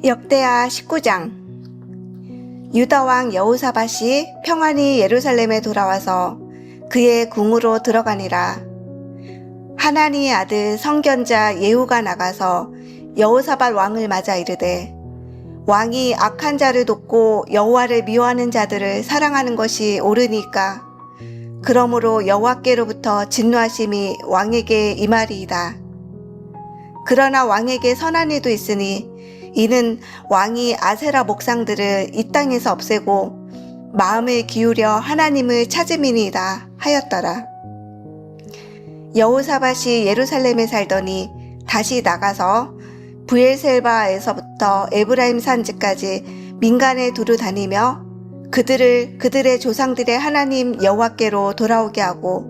역대하 19장. 유다 왕 여호사밧이 평안히 예루살렘에 돌아와서 그의 궁으로 들어가니라. 하나니의 아들 선견자 예후가 나가서 여호사밧 왕을 맞아 이르되, 왕이 악한 자를 돕고 여호와를 미워하는 자들을 사랑하는 것이 옳으니까 그러므로 여호와께로부터 진노하심이 왕에게 임하리이다. 그러나 왕에게 선한 일도 있으니 이는 왕이 아세라 목상들을 이 땅에서 없애고 마음을 기울여 하나님을 찾음이니이다 하였더라. 여호사밧이 예루살렘에 살더니 다시 나가서 브엘셀바에서부터 에브라임 산지까지 민간에 두루 다니며 그들을 그들의 조상들의 하나님 여호와께로 돌아오게 하고,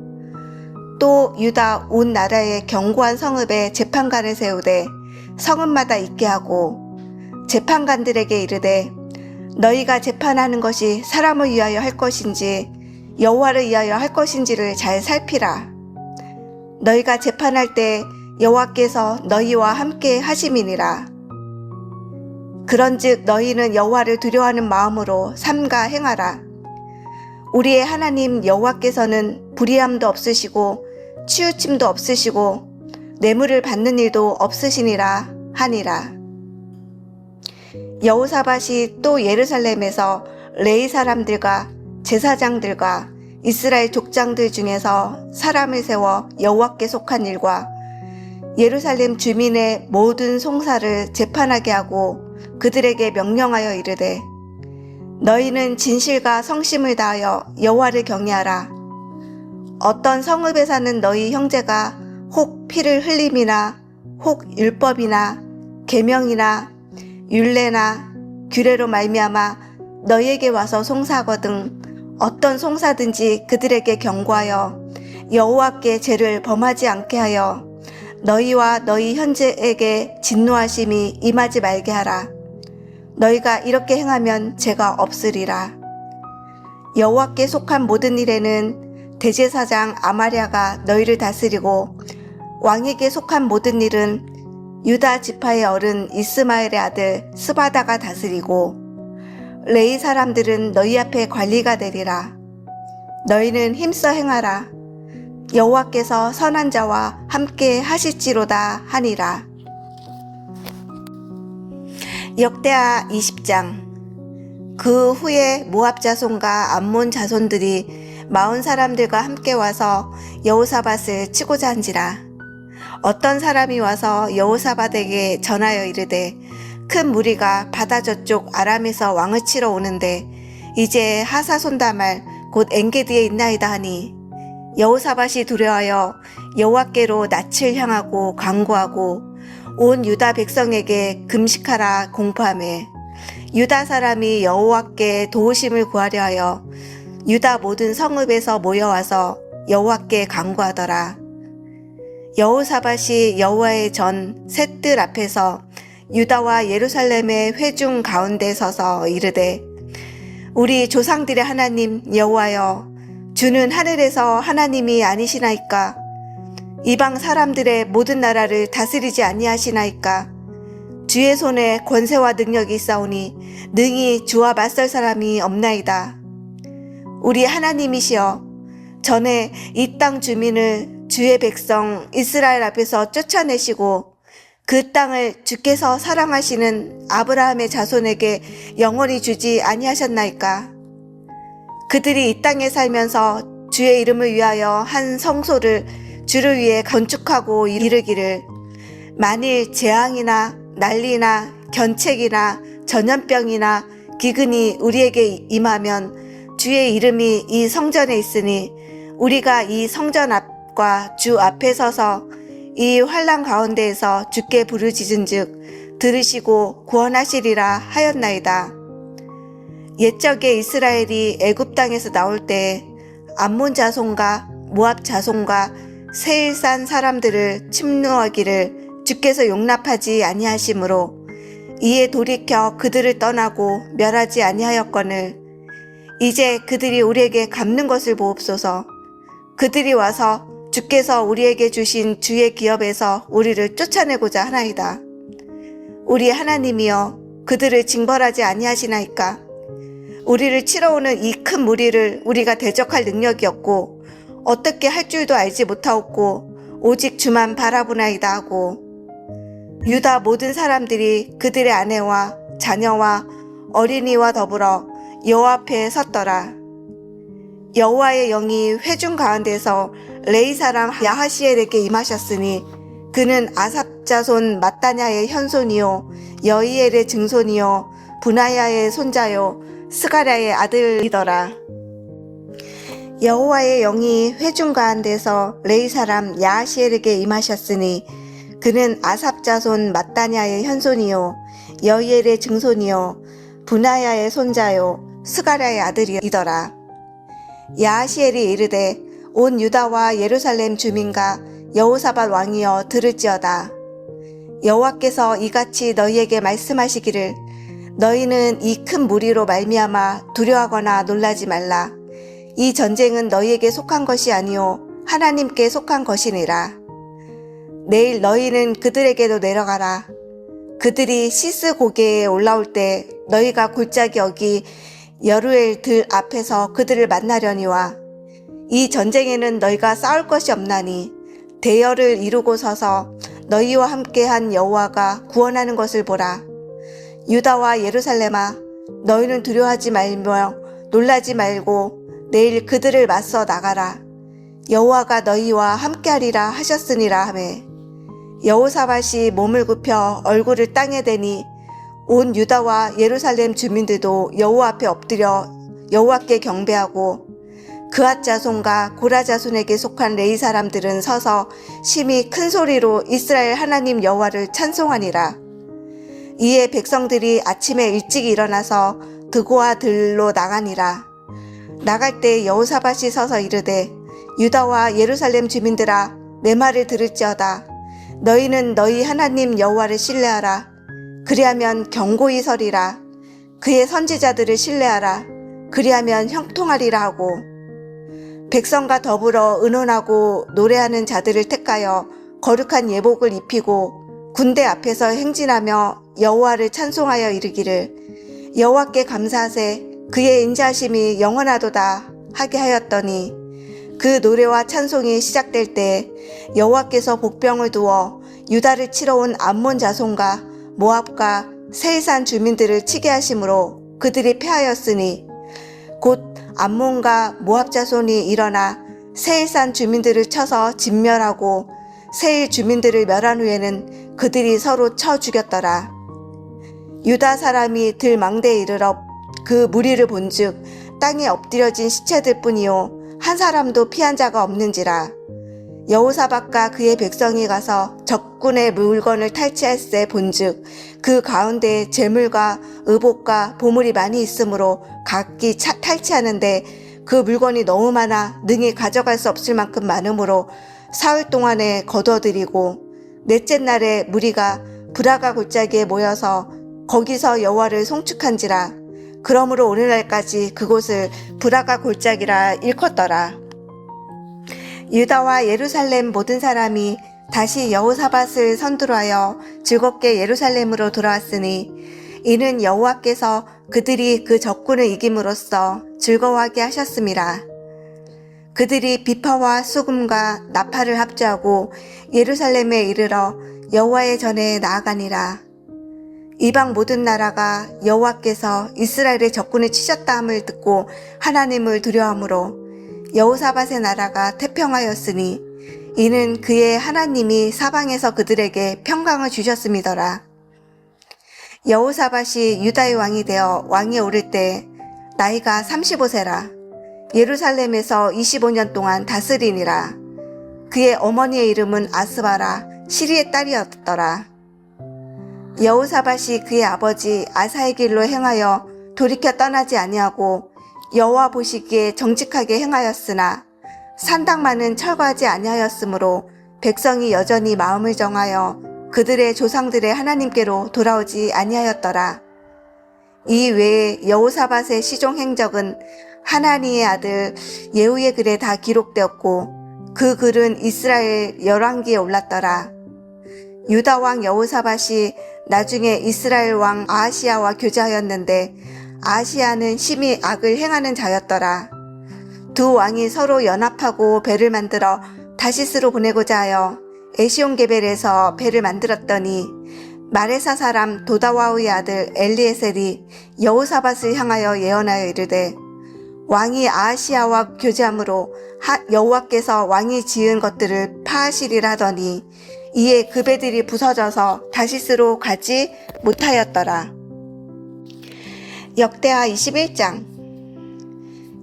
또 유다 온 나라의 견고한 성읍에 재판관을 세우되 성읍마다 있게 하고, 재판관들에게 이르되, 너희가 재판하는 것이 사람을 위하여 할 것인지 여호와를 위하여 할 것인지를 잘 살피라. 너희가 재판할 때 여호와께서 너희와 함께 하심이니라. 그런즉 너희는 여호와를 두려워하는 마음으로 삼가 행하라. 우리의 하나님 여호와께서는 불의함도 없으시고 치우침도 없으시고 뇌물을 받는 일도 없으시니라 하니라. 여호사밧이 또 예루살렘에서 레위 사람들과 제사장들과 이스라엘 족장들 중에서 사람을 세워 여호와께 속한 일과 예루살렘 주민의 모든 송사를 재판하게 하고 그들에게 명령하여 이르되, 너희는 진실과 성심을 다하여 여호와를 경외하라. 어떤 성읍에 사는 너희 형제가 혹 피를 흘림이나 혹 율법이나 계명이나 율례나 규례로 말미암아 너희에게 와서 송사하거든 어떤 송사든지 그들에게 경고하여 여호와께 죄를 범하지 않게 하여 너희와 너희 형제에게 진노하심이 임하지 말게 하라. 너희가 이렇게 행하면 죄가 없으리라. 여호와께 속한 모든 일에는 대제사장 아마랴가 너희를 다스리고, 왕에게 속한 모든 일은 유다 지파의 어른 이스마엘의 아들 스바다가 다스리고, 레위 사람들은 너희 앞에 관리가 되리라. 너희는 힘써 행하라. 여호와께서 선한 자와 함께 하실지로다 하니라. 역대하 20장. 그 후에 모압 자손과 암몬 자손들이 마온 사람들과 함께 와서 여호사밧을 치고자 한지라. 어떤 사람이 와서 여호사밧에게 전하여 이르되, 큰 무리가 바다 저쪽 아람에서 왕을 치러 오는데 이제 하사손다말 곧 엔게디에 있나이다 하니, 여호사밧이 두려워하여 여호와께로 낯을 향하고 간구하고 온 유다 백성에게 금식하라 공포하매, 유다 사람이 여호와께 도우심을 구하려 하여 유다 모든 성읍에서 모여와서 여호와께 간구하더라. 여호사밧이 여호와의 전 셋들 앞에서 유다와 예루살렘의 회중 가운데 서서 이르되, 우리 조상들의 하나님 여호와여, 주는 하늘에서 하나님이 아니시나이까? 이방 사람들의 모든 나라를 다스리지 아니하시나이까? 주의 손에 권세와 능력이 있사오니 능히 주와 맞설 사람이 없나이다. 우리 하나님이시여, 전에 이 땅 주민을 주의 백성 이스라엘 앞에서 쫓아내시고 그 땅을 주께서 사랑하시는 아브라함의 자손에게 영원히 주지 아니하셨나이까? 그들이 이 땅에 살면서 주의 이름을 위하여 한 성소를 주를 위해 건축하고 이르기를, 만일 재앙이나 난리나 견책이나 전염병이나 기근이 우리에게 임하면 주의 이름이 이 성전에 있으니 우리가 이 성전 앞과 주 앞에 서서 이 환난 가운데에서 주께 부르짖은즉 들으시고 구원하시리라 하였나이다. 옛적에 이스라엘이 애굽 땅에서 나올 때 암몬 자손과 모압 자손과 세일산 사람들을 침노하기를 주께서 용납하지 아니하시므로 이에 돌이켜 그들을 떠나고 멸하지 아니하였거늘, 이제 그들이 우리에게 갚는 것을 보옵소서. 그들이 와서 주께서 우리에게 주신 주의 기업에서 우리를 쫓아내고자 하나이다. 우리 하나님이여, 그들을 징벌하지 아니하시나이까. 우리를 치러 오는 이 큰 무리를 우리가 대적할 능력이 없고 어떻게 할 줄도 알지 못하옵고 오직 주만 바라보나이다 하고, 유다 모든 사람들이 그들의 아내와 자녀와 어린이와 더불어 여호와 앞에 섰더라. 여호와의 영이 회중 가운데서 레위 사람 야하시엘에게 임하셨으니 그는 아삽 자손 마따냐의 현손이요 여이엘의 증손이요 분하야의 손자요 스가랴의 아들이더라. 여호와의 영이 회중 가운데서 레위 사람 야하시엘에게 임하셨으니 그는 아삽 자손 마따냐의 현손이요 여이엘의 증손이요 분하야의 손자요 스가랴의 아들이더라. 야하시엘이 이르되 온 유다와 예루살렘 주민과 여호사밧 왕이여 들을지어다. 여호와께서 이같이 너희에게 말씀하시기를 너희는 이 큰 무리로 말미암아 두려워하거나 놀라지 말라. 이 전쟁은 너희에게 속한 것이 아니요 하나님께 속한 것이니라. 내일 너희는 그들에게도 내려가라. 그들이 시스 고개에 올라올 때 너희가 골짜기 여기 여루엘 들 앞에서 그들을 만나려니와 이 전쟁에는 너희가 싸울 것이 없나니 대열을 이루고 서서 너희와 함께한 여호와가 구원하는 것을 보라. 유다와 예루살렘아 너희는 두려워하지 말며 놀라지 말고 내일 그들을 맞서 나가라. 여호와가 너희와 함께하리라 하셨으니라 하매, 여호사밧이 몸을 굽혀 얼굴을 땅에 대니 온 유다와 예루살렘 주민들도 여호와 앞에 엎드려 여호와께 경배하고 그앗 자손과 고라 자손에게 속한 레위 사람들은 서서 심히 큰 소리로 이스라엘 하나님 여호와를 찬송하니라. 이에 백성들이 아침에 일찍 일어나서 드고와 들로 나가니라. 나갈 때 여호사밧이 서서 이르되 유다와 예루살렘 주민들아 내 말을 들을지어다. 너희는 너희 하나님 여호와를 신뢰하라. 그리하면 견고히 서리라. 그의 선지자들을 신뢰하라. 그리하면 형통하리라 하고, 백성과 더불어 의논하고 노래하는 자들을 택하여 거룩한 예복을 입히고 군대 앞에서 행진하며 여호와를 찬송하여 이르기를 여호와께 감사하세 그의 인자하심이 영원하도다 하게 하였더니, 그 노래와 찬송이 시작될 때 여호와께서 복병을 두어 유다를 치러 온 암몬 자손과 모압과 세일산 주민들을 치게 하심으로 그들이 패하였으니, 곧 암몬과 모압 자손이 일어나 세일산 주민들을 쳐서 진멸하고 세일 주민들을 멸한 후에는 그들이 서로 쳐 죽였더라. 유다 사람이 들 망대에 이르러 그 무리를 본즉 땅에 엎드려진 시체들 뿐이요 한 사람도 피한 자가 없는지라. 여호사밧과 그의 백성이 가서 적군의 물건을 탈취할세 본즉 그 가운데 재물과 의복과 보물이 많이 있으므로 각기 탈취하는데 그 물건이 너무 많아 능히 가져갈 수 없을 만큼 많으므로 사흘 동안에 거둬들이고, 넷째 날에 무리가 브라가 골짜기에 모여서 거기서 여호와를 송축한지라. 그러므로 오늘날까지 그곳을 브라가 골짜기라 일컫더라. 유다와 예루살렘 모든 사람이 다시 여호사밧을 선두로하여 즐겁게 예루살렘으로 돌아왔으니, 이는 여호와께서 그들이 그 적군을 이김으로써 즐거워하게 하셨음이라. 그들이 비파와 수금과 나팔을 합주하고 예루살렘에 이르러 여호와의 전에 나아가니라. 이방 모든 나라가 여호와께서 이스라엘의 적군을 치셨다 함을 듣고 하나님을 두려워하므로 여호사밧의 나라가 태평하였으니, 이는 그의 하나님이 사방에서 그들에게 평강을 주셨음이더라. 여호사밧이 유다의 왕이 되어 왕에 오를 때 나이가 35세라. 예루살렘에서 25년 동안 다스리니라. 그의 어머니의 이름은 아스바라 시리의 딸이었더라. 여호사밧이 그의 아버지 아사의 길로 행하여 돌이켜 떠나지 아니하고 여호와 보시기에 정직하게 행하였으나 산당만은 철거하지 아니하였으므로 백성이 여전히 마음을 정하여 그들의 조상들의 하나님께로 돌아오지 아니하였더라. 이 외에 여호사밧의 시종 행적은 하나니의 아들 예후의 글에 다 기록되었고 그 글은 이스라엘 열왕기에 올랐더라. 유다 왕 여호사밧이 나중에 이스라엘 왕 아하시야와 교제하였는데 아하시야는 심히 악을 행하는 자였더라. 두 왕이 서로 연합하고 배를 만들어 다시스로 보내고자 하여 에시온게벨에서 배를 만들었더니 마레사 사람 도다와의 아들 엘리에셀이 여호사밧을 향하여 예언하여 이르되 왕이 아하시야와 교제함으로 여호와께서 왕이 지은 것들을 파하시리라 하더니 이에 그 배들이 부서져서 다시스로 가지 못하였더라. 역대하 21장.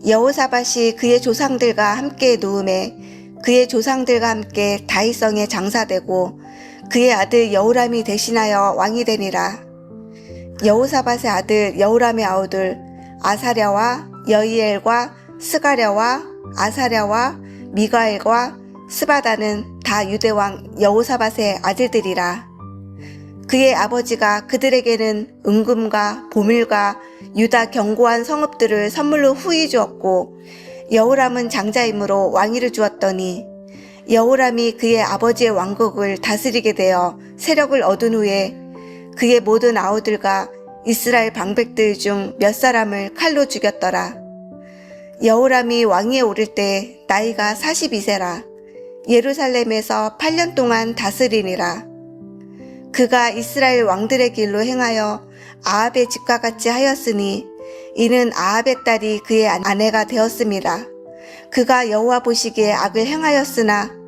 여호사밧이 그의 조상들과 함께 누움에 그의 조상들과 함께 다윗성에 장사되고 그의 아들 여호람이 대신하여 왕이 되니라. 여호사밧의 아들 여호람의 아우들 아사랴와 여이엘과 스가랴와 아사랴와 미가엘과 스바다는 다 유대왕 여호사밧의 아들들이라. 그의 아버지가 그들에게는 은금과 보물과 유다 견고한 성읍들을 선물로 후히 주었고 여호람은 장자이므로 왕위를 주었더니 여호람이 그의 아버지의 왕국을 다스리게 되어 세력을 얻은 후에 그의 모든 아우들과 이스라엘 방백들 중 몇 사람을 칼로 죽였더라. 여호람이 왕위에 오를 때 나이가 42세라. 예루살렘에서 8년 동안 다스리니라. 그가 이스라엘 왕들의 길로 행하여 아합의 집과 같이 하였으니 이는 아합의 딸이 그의 아내가 되었습니다. 그가 여호와 보시기에 악을 행하였으나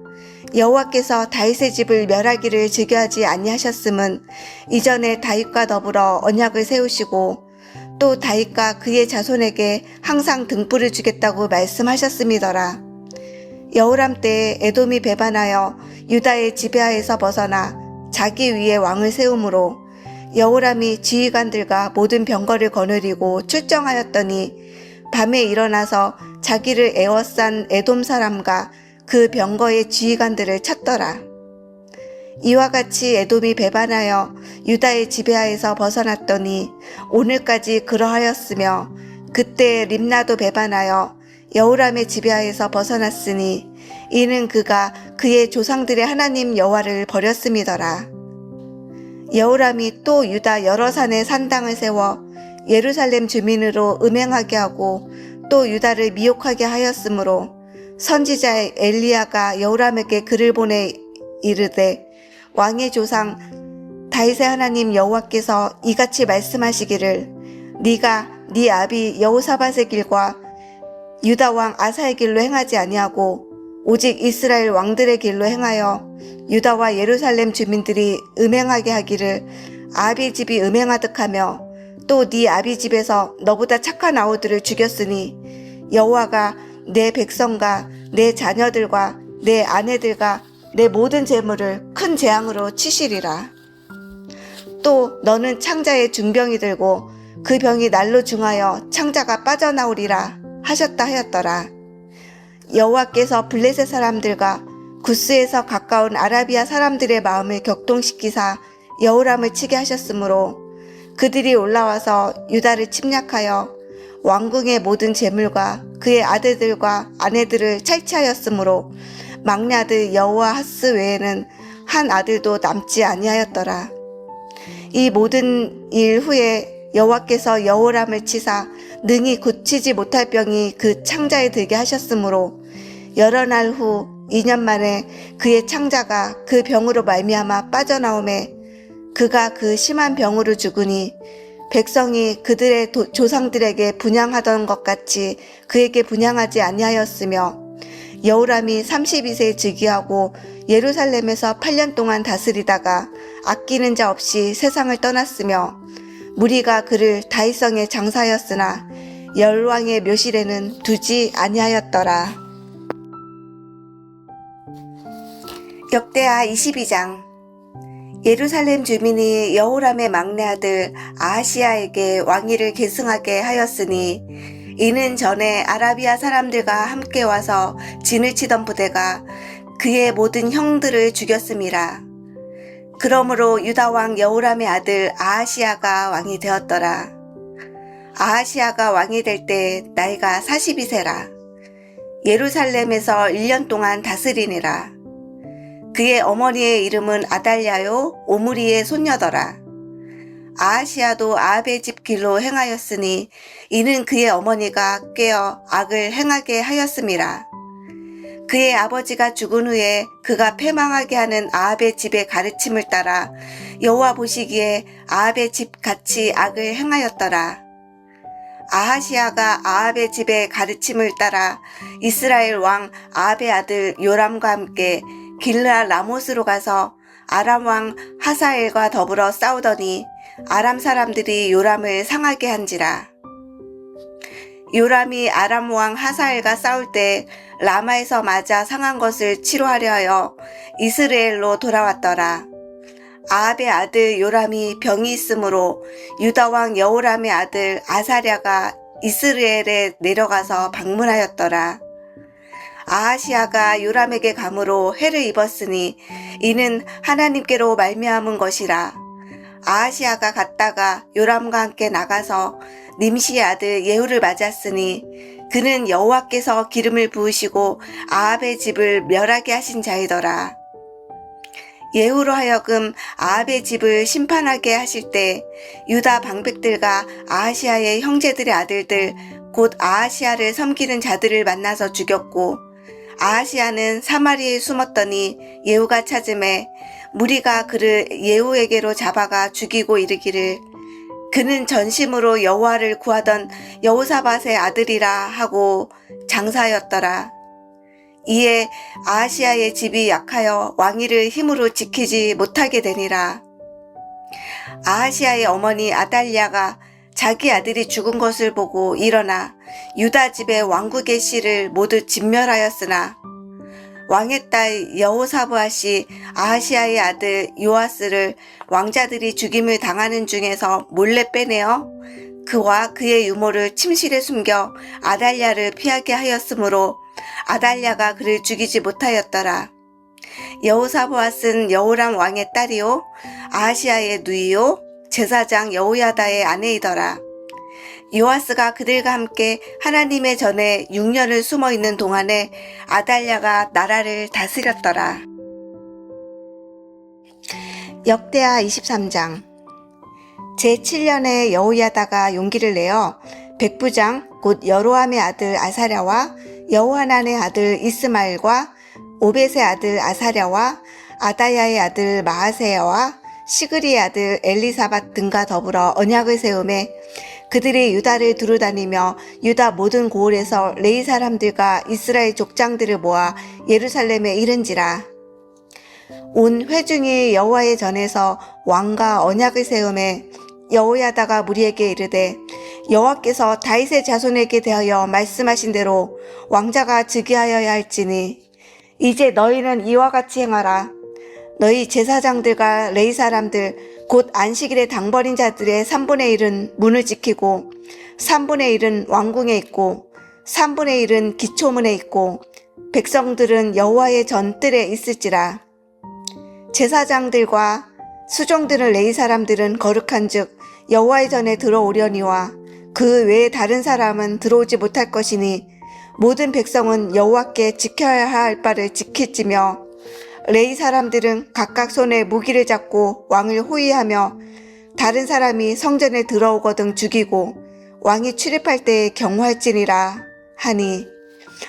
여호와께서 다윗의 집을 멸하기를 즐겨하지 아니하셨음은 이전에 다윗과 더불어 언약을 세우시고 또 다윗과 그의 자손에게 항상 등불을 주겠다고 말씀하셨음이더라. 여호람 때에 에돔이 배반하여 유다의 지배하에서 벗어나 자기 위에 왕을 세우므로 여호람이 지휘관들과 모든 병거를 거느리고 출정하였더니 밤에 일어나서 자기를 에워싼 에돔 사람과 그 병거의 지휘관들을 쳤더라. 이와 같이 에돔이 배반하여 유다의 지배하에서 벗어났더니 오늘까지 그러하였으며 그때 림나도 배반하여 여호람의 지배하에서 벗어났으니 이는 그가 그의 조상들의 하나님 여호와를 버렸음이더라. 여호람이 또 유다 여러 산에 산당을 세워 예루살렘 주민으로 음행하게 하고 또 유다를 미혹하게 하였으므로 선지자 엘리야가 여호람에게 글을 보내 이르되 왕의 조상 다윗의 하나님 여호와께서 이같이 말씀하시기를 네가 네 아비 여호사밧의 길과 유다 왕 아사의 길로 행하지 아니하고 오직 이스라엘 왕들의 길로 행하여 유다와 예루살렘 주민들이 음행하게 하기를 아비 집이 음행하듯 하며 또 네 아비 집에서 너보다 착한 아우들을 죽였으니 여호와가 내 백성과 내 자녀들과 내 아내들과 내 모든 재물을 큰 재앙으로 치시리라. 또 너는 창자의 중병이 들고 그 병이 날로 중하여 창자가 빠져나오리라 하셨다 하였더라. 여호와께서 블레셋 사람들과 구스에서 가까운 아라비아 사람들의 마음을 격동시키사 여호람을 치게 하셨으므로 그들이 올라와서 유다를 침략하여 왕궁의 모든 재물과 그의 아들들과 아내들을 찰취하였으므로 막내 아들 여호아하스 외에는 한 아들도 남지 아니하였더라. 이 모든 일 후에 여호와께서 여호람을 치사 능히 고치지 못할 병이 그 창자에 들게 하셨으므로 여러 날 후 2년 만에 그의 창자가 그 병으로 말미암아 빠져나오매 그가 그 심한 병으로 죽으니 백성이 그들의 조상들에게 분향하던 것 같이 그에게 분향하지 아니하였으며 여호람이 32세에 즉위하고 예루살렘에서 8년 동안 다스리다가 아끼는 자 없이 세상을 떠났으며 무리가 그를 다윗성에 장사하였으나 열왕의 묘실에는 두지 아니하였더라. 역대하 22장. 예루살렘 주민이 여호람의 막내 아들 아하시야에게 왕위를 계승하게 하였으니 이는 전에 아라비아 사람들과 함께 와서 진을 치던 부대가 그의 모든 형들을 죽였음이라. 그러므로 유다 왕 여호람의 아들 아하시야가 왕이 되었더라. 아하시야가 왕이 될 때 나이가 42세라. 예루살렘에서 1년 동안 다스리니라. 그의 어머니의 이름은 아달랴요 오므리의 손녀더라. 아하시야도 아합의 집 길로 행하였으니 이는 그의 어머니가 꾀어 악을 행하게 하였음이라. 그의 아버지가 죽은 후에 그가 패망하게 하는 아합의 집의 가르침을 따라 여호와 보시기에 아합의 집 같이 악을 행하였더라. 아하시야가 아합의 집의 가르침을 따라 이스라엘 왕 아합의 아들 요람과 함께 길르앗 라못으로 가서 아람 왕 하사엘과 더불어 싸우더니 아람 사람들이 요람을 상하게 한지라. 요람이 아람 왕 하사엘과 싸울 때 라마에서 맞아 상한 것을 치료하려 하여 이스라엘로 돌아왔더라. 아합의 아들 요람이 병이 있으므로 유다 왕 여호람의 아들 아사랴가 이스라엘에 내려가서 방문하였더라. 아하시야가 요람에게 감으로 해를 입었으니 이는 하나님께로 말미암은 것이라. 아하시야가 갔다가 요람과 함께 나가서 님시의 아들 예후를 맞았으니 그는 여호와께서 기름을 부으시고 아합의 집을 멸하게 하신 자이더라. 예후로 하여금 아합의 집을 심판하게 하실 때 유다 방백들과 아하시야의 형제들의 아들들 곧 아하시야를 섬기는 자들을 만나서 죽였고, 아하시야는 사마리아에 숨었더니 예후가 찾음에 무리가 그를 예후에게로 잡아가 죽이고 이르기를 그는 전심으로 여호와를 구하던 여호사밧의 아들이라 하고 장사하였더라. 이에 아하시야의 집이 약하여 왕위를 힘으로 지키지 못하게 되니라. 아하시야의 어머니 아달랴가 자기 아들이 죽은 것을 보고 일어나 유다 집의 왕국의 씨를 모두 진멸하였으나 왕의 딸 여호사밧이 아하시야의 아들 요아스를 왕자들이 죽임을 당하는 중에서 몰래 빼내어 그와 그의 유모를 침실에 숨겨 아달랴를 피하게 하였으므로 아달랴가 그를 죽이지 못하였더라. 여호사밧은 여호람 왕의 딸이요 아하시야의 누이요 제사장 여호야다의 아내이더라. 요아스가 그들과 함께 하나님의 전에 6년을 숨어 있는 동안에 아달랴가 나라를 다스렸더라. 역대하 23장. 제7년에 여호야다가 용기를 내어 백부장 곧 여로함의 아들 아사랴와 여호하난의 아들 이스마엘과 오벳의 아들 아사랴와 아다야의 아들 마하세야와 시그리의 아들 엘리사밧 등과 더불어 언약을 세우매 그들이 유다를 두루다니며 유다 모든 고을에서 레위 사람들과 이스라엘 족장들을 모아 예루살렘에 이른지라. 온 회중이 여호와의 전에서 왕과 언약을 세우매 여호야다가 무리에게 이르되 여호와께서 다윗의 자손에게 대하여 말씀하신 대로 왕자가 즉위하여야 할지니 이제 너희는 이와 같이 행하라. 너희 제사장들과 레위 사람들 곧 안식일에 당버린 자들의 3분의 1은 문을 지키고 3분의 1은 왕궁에 있고 3분의 1은 기초문에 있고 백성들은 여호와의 전뜰에 있을지라. 제사장들과 수종들은 레위 사람들은 거룩한즉 여호와의 전에 들어오려니와 그 외에 다른 사람은 들어오지 못할 것이니 모든 백성은 여호와께 지켜야 할 바를 지킬지며 레위 사람들은 각각 손에 무기를 잡고 왕을 호위하며 다른 사람이 성전에 들어오거든 죽이고 왕이 출입할 때에 경호할지니라 하니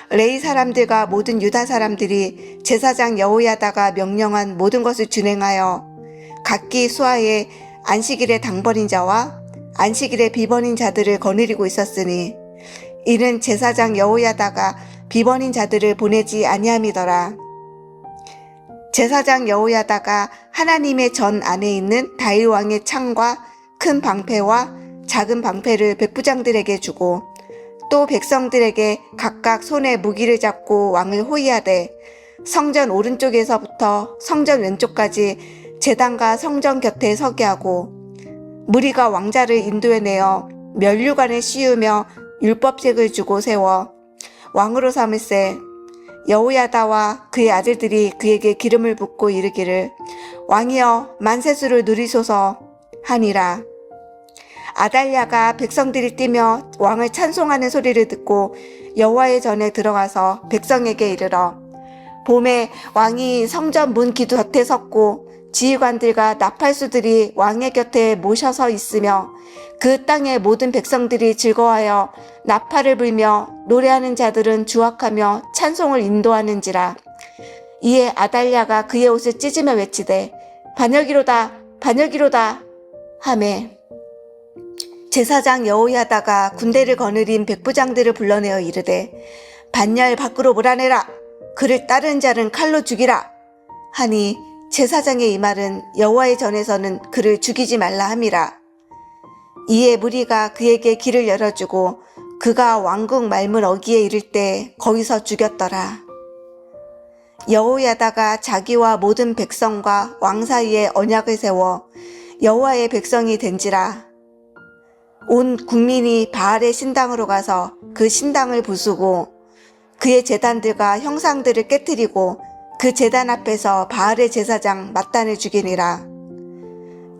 레위 사람들과 모든 유다 사람들이 제사장 여호야다가 명령한 모든 것을 준행하여 각기 수하에 안식일에 당버린 자와 안식일에 비번인 자들을 거느리고 있었으니 이는 제사장 여호야다가 비번인 자들을 보내지 아니함이더라. 제사장 여호야다가 하나님의 전 안에 있는 다윗 왕의 창과 큰 방패와 작은 방패를 백부장들에게 주고 또 백성들에게 각각 손에 무기를 잡고 왕을 호위하되 성전 오른쪽에서부터 성전 왼쪽까지 제단과 성전 곁에 서게 하고 무리가 왕자를 인도해내어 면류관에 씌우며 율법책을 주고 세워 왕으로 삼을세. 여호야다와 그의 아들들이 그에게 기름을 붓고 이르기를 왕이여 만세수를 누리소서 하니라. 아달랴가 백성들이 뛰며 왕을 찬송하는 소리를 듣고 여호와의 전에 들어가서 백성에게 이르러 봄에 왕이 성전 문 기둥 곁에 섰고 지휘관들과 나팔수들이 왕의 곁에 모셔서 있으며 그 땅의 모든 백성들이 즐거워하여 나팔을 불며 노래하는 자들은 주악하며 찬송을 인도하는지라. 이에 아달랴가 그의 옷을 찢으며 외치되 반역이로다 반역이로다 하매 제사장 여호야다가 군대를 거느린 백부장들을 불러내어 이르되 반열 밖으로 몰아내라. 그를 따르는 자는 칼로 죽이라 하니 제사장의 이 말은 여호와의 전에서는 그를 죽이지 말라 함이라. 이에 무리가 그에게 길을 열어주고 그가 왕궁 말문 어귀에 이를 때 거기서 죽였더라. 여호야다가 자기와 모든 백성과 왕 사이에 언약을 세워 여호와의 백성이 된지라. 온 국민이 바알의 신당으로 가서 그 신당을 부수고 그의 제단들과 형상들을 깨뜨리고 그 제단 앞에서 바알의 제사장 맏단을 죽이니라.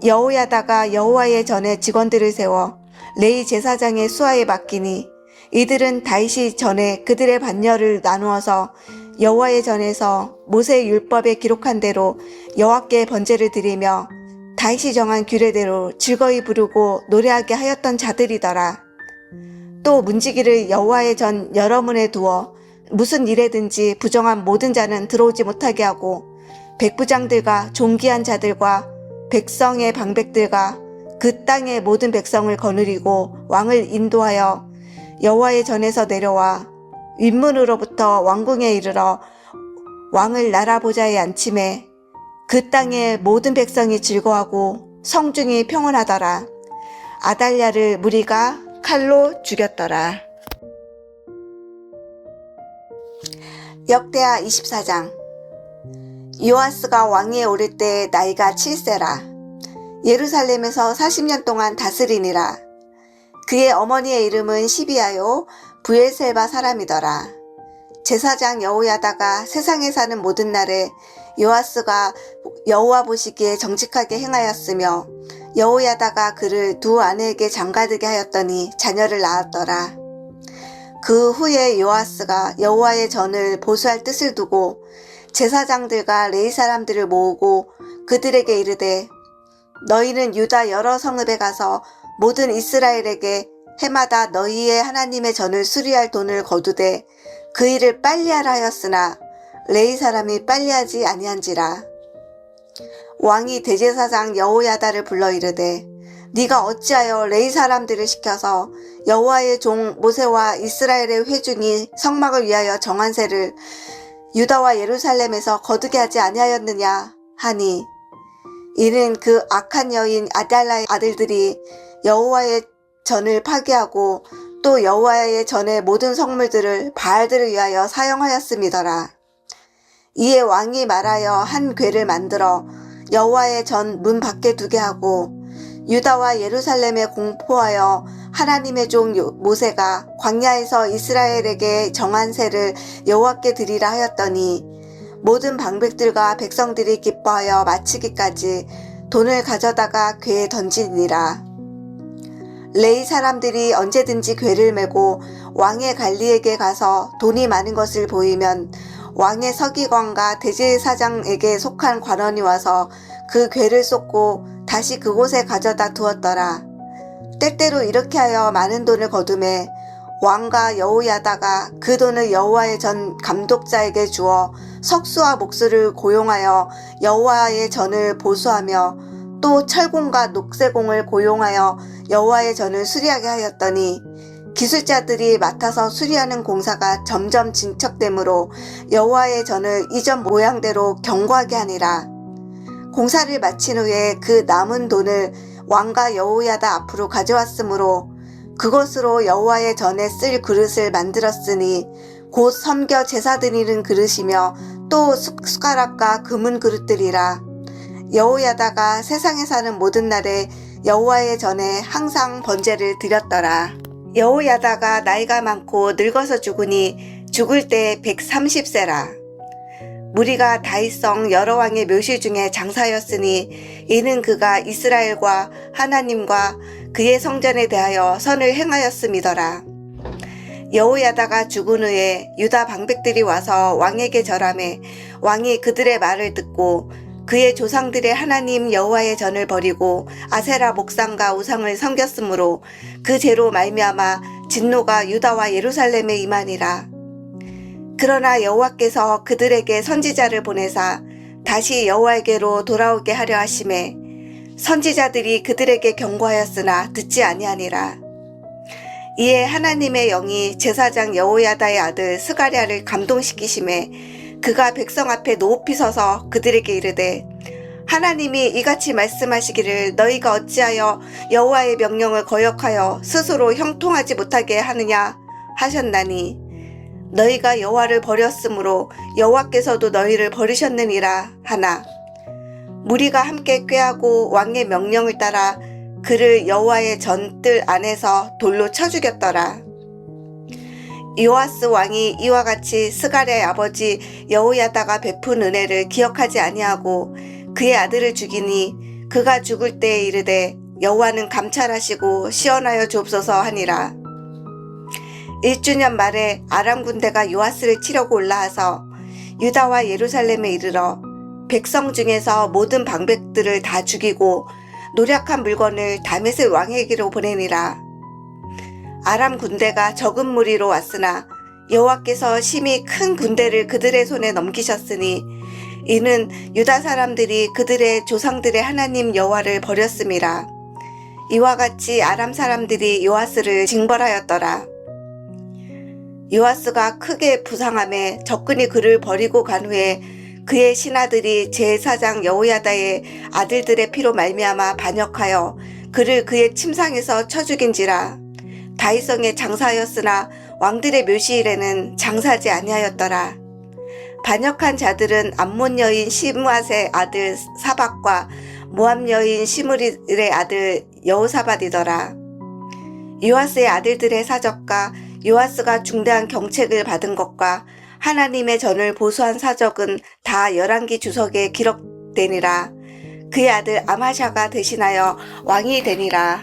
여호야다가 여호와의 전에 직원들을 세워 레위 제사장의 수하에 맡기니 이들은 다윗이 전에 그들의 반열을 나누어서 여호와의 전에서 모세의 율법에 기록한 대로 여호와께 번제를 드리며 다윗이 정한 규례대로 즐거이 부르고 노래하게 하였던 자들이더라. 또 문지기를 여호와의 전 여러 문에 두어 무슨 일에든지 부정한 모든 자는 들어오지 못하게 하고 백부장들과 존귀한 자들과 백성의 방백들과 그 땅의 모든 백성을 거느리고 왕을 인도하여 여호와의 전에서 내려와 윗문으로부터 왕궁에 이르러 왕을 나라 보좌에 앉히매 그 땅의 모든 백성이 즐거워하고 성중이 평온하더라. 아달랴를 무리가 칼로 죽였더라. 역대하 24장. 요아스가 왕위에 오를 때 나이가 7세라. 예루살렘에서 40년 동안 다스리니라. 그의 어머니의 이름은 시비아요 브엘셀바 사람이더라. 제사장 여호야다가 세상에 사는 모든 날에 요아스가 여호와 보시기에 정직하게 행하였으며 여호야다가 그를 두 아내에게 장가들게 하였더니 자녀를 낳았더라. 그 후에 요아스가 여호와의 전을 보수할 뜻을 두고 제사장들과 레위 사람들을 모으고 그들에게 이르되 너희는 유다 여러 성읍에 가서 모든 이스라엘에게 해마다 너희의 하나님의 전을 수리할 돈을 거두되 그 일을 빨리하라 하였으나 레위 사람이 빨리하지 아니한지라. 왕이 대제사장 여호야다를 불러 이르되 네가 어찌하여 레위 사람들을 시켜서 여호와의 종 모세와 이스라엘의 회중이 성막을 위하여 정한 세를 유다와 예루살렘에서 거두게 하지 아니하였느냐 하니 이는 그 악한 여인 아달랴의 아들들이 여호와의 전을 파괴하고 또 여호와의 전의 모든 성물들을 바알들을 위하여 사용하였음이더라. 이에 왕이 말하여 한 궤를 만들어 여호와의 전 문 밖에 두게 하고 유다와 예루살렘에 공포하여 하나님의 종 모세가 광야에서 이스라엘에게 정한 세를 여호와께 드리라 하였더니 모든 방백들과 백성들이 기뻐하여 마치기까지 돈을 가져다가 궤에 던지니라. 레위 사람들이 언제든지 궤를 메고 왕의 관리에게 가서 돈이 많은 것을 보이면 왕의 서기관과 대제사장에게 속한 관원이 와서 그 궤를 쏟고 다시 그곳에 가져다 두었더라. 때때로 이렇게 하여 많은 돈을 거두매 왕과 여호야다가 그 돈을 여호와의 전 감독자에게 주어 석수와 목수를 고용하여 여호와의 전을 보수하며 또 철공과 녹세공을 고용하여 여호와의 전을 수리하게 하였더니 기술자들이 맡아서 수리하는 공사가 점점 진척되므로 여호와의 전을 이전 모양대로 견고하게 하니라. 공사를 마친 후에 그 남은 돈을 왕과 여호야다 앞으로 가져왔으므로 그것으로 여호와의 전에 쓸 그릇을 만들었으니 곧 섬겨 제사 드리는 그릇이며 또 숟가락과 금은 그릇들이라. 여호야다가 세상에 사는 모든 날에 여호와의 전에 항상 번제를 드렸더라. 여호야다가 나이가 많고 늙어서 죽으니 죽을 때 130세라. 무리가 다윗성 여러 왕의 묘실 중에 장사였으니 이는 그가 이스라엘과 하나님과 그의 성전에 대하여 선을 행하였음이더라. 여호야다가 죽은 후에 유다 방백들이 와서 왕에게 절하매 왕이 그들의 말을 듣고 그의 조상들의 하나님 여호와의 전을 버리고 아세라 목상과 우상을 섬겼으므로 그 죄로 말미암아 진노가 유다와 예루살렘에 임하니라. 그러나 여호와께서 그들에게 선지자를 보내사 다시 여호와에게로 돌아오게 하려 하심에 선지자들이 그들에게 경고하였으나 듣지 아니하니라. 이에 하나님의 영이 제사장 여호야다의 아들 스가랴를 감동시키심에 그가 백성 앞에 높이 서서 그들에게 이르되 하나님이 이같이 말씀하시기를 너희가 어찌하여 여호와의 명령을 거역하여 스스로 형통하지 못하게 하느냐 하셨나니 너희가 여호와를 버렸으므로 여호와께서도 너희를 버리셨느니라 하나 무리가 함께 꾀하고 왕의 명령을 따라 그를 여호와의 전뜰 안에서 돌로 쳐 죽였더라. 요아스 왕이 이와 같이 스가랴의 아버지 여호야다가 베푼 은혜를 기억하지 아니하고 그의 아들을 죽이니 그가 죽을 때에 이르되 여호와는 감찰하시고 시원하여 주옵소서 하니라. 1주년 말에 아람 군대가 요아스를 치려고 올라와서 유다와 예루살렘에 이르러 백성 중에서 모든 방백들을 다 죽이고 노략한 물건을 다메섹 왕에게로 보내니라. 아람 군대가 적은 무리로 왔으나 여호와께서 심히 큰 군대를 그들의 손에 넘기셨으니 이는 유다 사람들이 그들의 조상들의 하나님 여호와를 버렸음이라. 이와 같이 아람 사람들이 요아스를 징벌하였더라. 요아스가 크게 부상함에 적군이 그를 버리고 간 후에 그의 신하들이 제사장 여호야다의 아들들의 피로 말미암아 반역하여 그를 그의 침상에서 쳐 죽인지라. 다윗성에 장사하였으나 왕들의 묘시일에는 장사하지 아니하였더라. 반역한 자들은 암몬 여인 시므앗의 아들 사박과 모압 여인 시므릴의 아들 여호사밧이더라. 요아스의 아들들의 사적과 요아스가 중대한 경책을 받은 것과 하나님의 전을 보수한 사적은 다 열왕기 주석에 기록되니라. 그의 아들 아마샤가 대신하여 왕이 되니라.